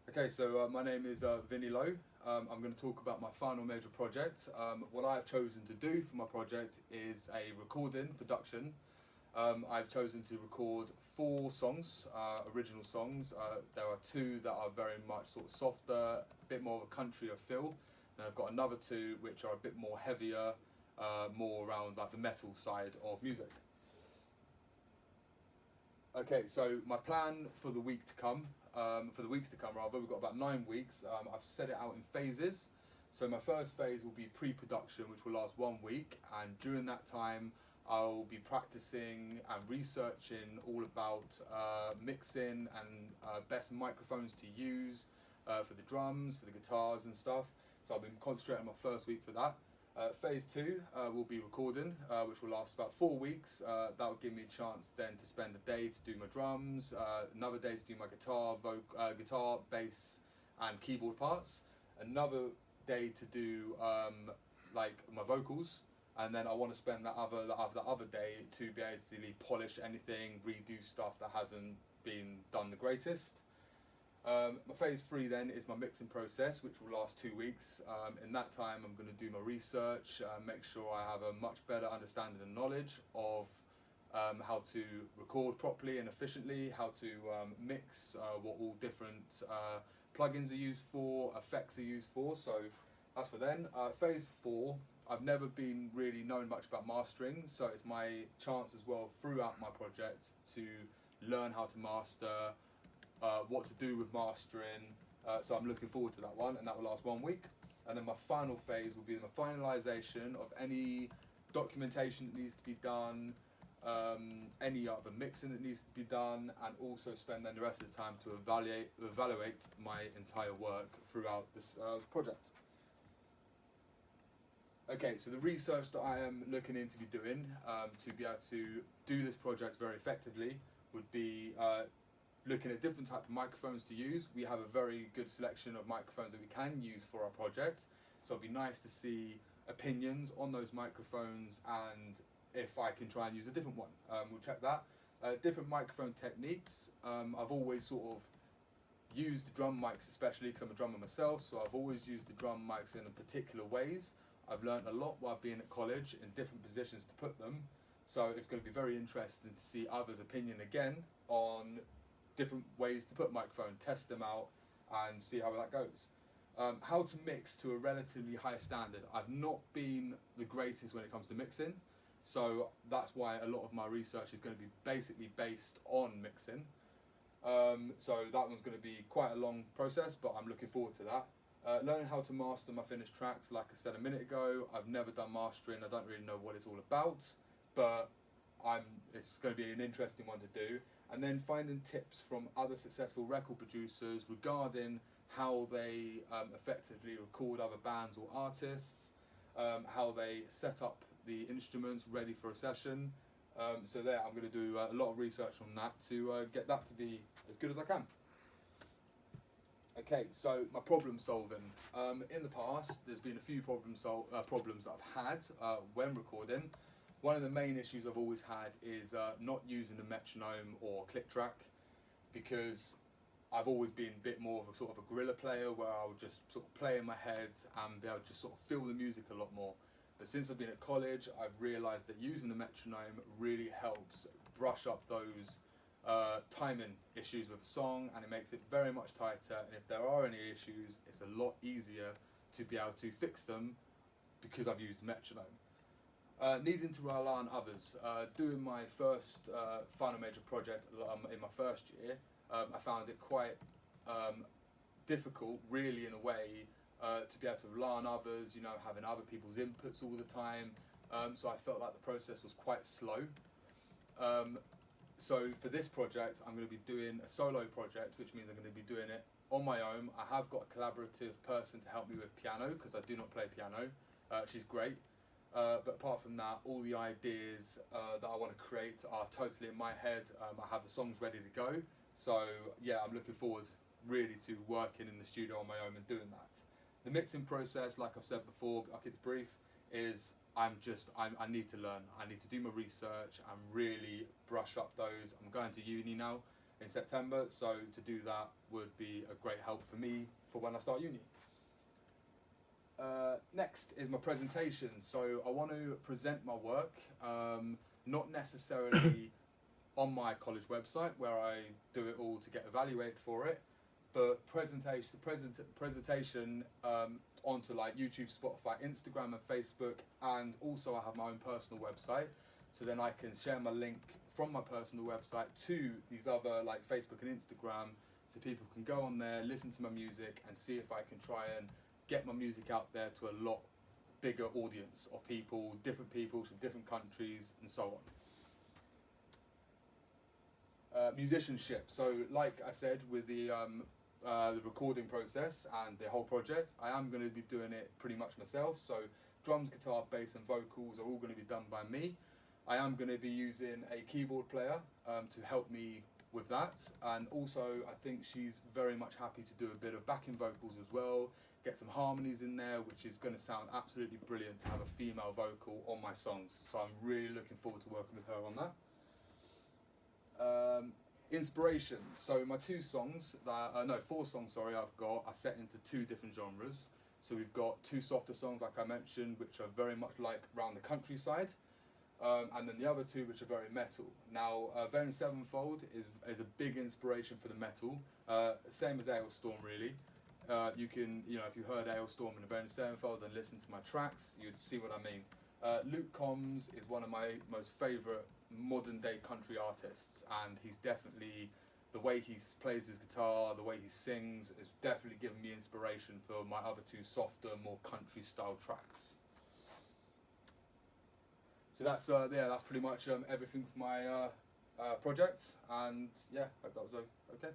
Okay, so my name is Vinnie Lowe. I'm going to talk about my final major project. What I've chosen to do for my project is a recording production. I've chosen to record 4 songs, original songs. There are 2 that are very much sort of softer, a bit more of a country feel. And I've got another 2 which are a bit more heavier, more around like the metal side of music. Okay, so my plan for the weeks to come, we've got about 9 weeks. I've set it out in phases. So my first phase will be pre-production, which will last 1 week, and during that time, I'll be practicing and researching all about mixing and best microphones to use for the drums, for the guitars and stuff. So I've been concentrating on my first week for that. Phase 2 will be recording, which will last about 4 weeks. That will give me a chance then to spend a day to do my drums, another day to do my guitar, bass, and keyboard parts, another day to do like my vocals, and then I want to spend the other day to basically polish anything, redo stuff that hasn't been done the greatest. My phase 3 then is my mixing process, which will last 2 weeks. In that time I'm going to do my research, make sure I have a much better understanding and knowledge of how to record properly and efficiently, how to mix, what all different plugins are used for, effects are used for. So that's for then. Phase 4, I've never been really known much about mastering, so it's my chance as well throughout my project to learn how to master, what to do with mastering, so I'm looking forward to that one, and that will last 1 week. And then my final phase will be the finalisation of any documentation that needs to be done, any other mixing that needs to be done, and also spend then the rest of the time to evaluate my entire work throughout this project. Okay, so the research that I am looking into be doing to be able to do this project very effectively would be looking at different types of microphones to use. We have a very good selection of microphones that we can use for our project, so it'd be nice to see opinions on those microphones and if I can try and use a different one. We'll check that. Different microphone techniques. I've always sort of used the drum mics, especially because I'm a drummer myself, so I've always used the drum mics in particular ways. I've learned a lot while being at college in different positions to put them, so it's going to be very interesting to see others' opinion again on different ways to put microphone, test them out and see how that goes. How to mix to a relatively high standard. I've not been the greatest when it comes to mixing, so that's why a lot of my research is going to be basically based on mixing. So that one's going to be quite a long process, but I'm looking forward to that. Learning how to master my finished tracks, like I said a minute ago, I've never done mastering, I don't really know what it's all about, but it's going to be an interesting one to do. And then finding tips from other successful record producers regarding how they effectively record other bands or artists, how they set up the instruments ready for a session. So there, I'm going to do a lot of research on that to get that to be as good as I can. Okay, so my problem solving. In the past, there's been a few problems that I've had when recording. One of the main issues I've always had is not using a metronome or click track, because I've always been a bit more of a sort of a guerrilla player where I would just sort of play in my head and be able to just sort of feel the music a lot more. But since I've been at college, I've realised that using the metronome really helps brush up those timing issues with a song, and it makes it very much tighter, and if there are any issues, it's a lot easier to be able to fix them because I've used the metronome. Needing to rely on others. Doing my first final major project in my first year, I found it quite difficult, really, in a way, to be able to rely on others, you know, having other people's inputs all the time, so I felt like the process was quite slow. So for this project, I'm going to be doing a solo project, which means I'm going to be doing it on my own. I have got a collaborative person to help me with piano, because I do not play piano. She's great. But apart from that, all the ideas that I want to create are totally in my head. I have the songs ready to go. So yeah, I'm looking forward really to working in the studio on my own and doing that. The mixing process, like I've said before, I'll keep it brief, is I need to learn. I need to do my research and really brush up those. I'm going to uni now in September, so to do that, would be a great help for me for when I start uni. Next is my presentation. So I want to present my work, not necessarily on my college website where I do it all to get evaluated for it, but presentation onto like YouTube, Spotify, Instagram and Facebook, and also I have my own personal website, so then I can share my link from my personal website to these other like Facebook and Instagram, so people can go on there, listen to my music and see if I can try and get my music out there to a lot bigger audience of people, different people from different countries and so on. Musicianship. So like I said, with the recording process and the whole project, I am going to be doing it pretty much myself. So drums, guitar, bass and vocals are all going to be done by me. I am going to be using a keyboard player to help me with that, and also I think she's very much happy to do a bit of backing vocals as well, get some harmonies in there, which is going to sound absolutely brilliant to have a female vocal on my songs. So I'm really looking forward to working with her on that. Inspiration. So my four songs, sorry, I've got are set into two different genres. So we've got two softer songs, like I mentioned, which are very much like around the countryside, and then the other two which are very metal. Now, Avenged Sevenfold is a big inspiration for the metal, same as Ailstorm really. You can, if you heard Ailstorm and Avenged Sevenfold and listen to my tracks, you'd see what I mean. Luke Combs is one of my most favourite modern day country artists, and he's definitely, the way he plays his guitar, the way he sings, has definitely given me inspiration for my other two softer, more country style tracks. So that's pretty much everything for my project, and yeah, hope that was okay.